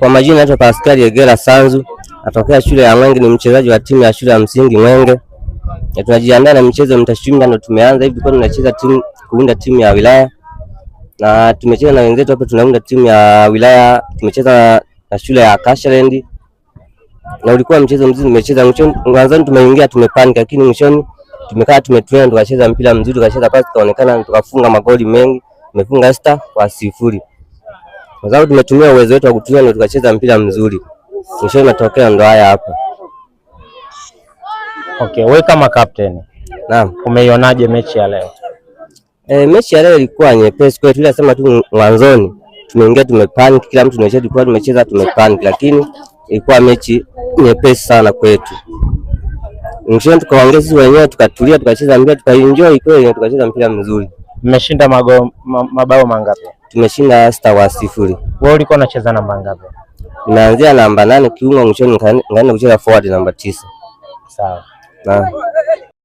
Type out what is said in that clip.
Kwa majina naitwa Pascal Egera Sanzu, natokea shule ya Mwenge, ni mchezaji wa timu ya shule ya msingi Mwenge. Tunajiandaa na michezo mtashimba, ndio tumeanza hivi, kwa tunacheza kuunda timu ya wilaya. Na tumecheza na wenzetu hapo, tunaunda timu ya wilaya, tumecheza na shule ya Kashaland. Na ulikuwa mchezo mzuri, tumecheza mwanzoni tumeingia tumepanic, lakini mwishoni tumekaa tumetulia, tukacheza mpira mzuri, tukacheza pasi kaonekana, tukafunga magoli mengi, tumefunga 6-0. Kwa sababu tumetumia uwezo wetu wa kutulia na tukacheza mpira mzuri. Mwisho matokeo ndo haya hapa. Okay, wewe kama captain. Naam. Umeionaje mechi ya leo? Mechi ya leo ilikuwa nyepesi kwetu, tulisema tu mwanzoni tumeingia tumepanic, kila mtu tulikuwa tumecheza tumepanic, lakini ilikuwa mechi nyepesi sana kwetu. Mwisho tukaongeza sisi wenyewe, tukatulia, tukacheza mpira, tukaenjoy kweli, tukacheza mpira mzuri. Mmeshinda mabao mangapi? Tumeshinda 6-0. Wewe ulikuwa unacheza namba ngapi? Naanzia namba 8 kiungo, mwisho nikaenda kucheza forward namba 9. Sawa. Na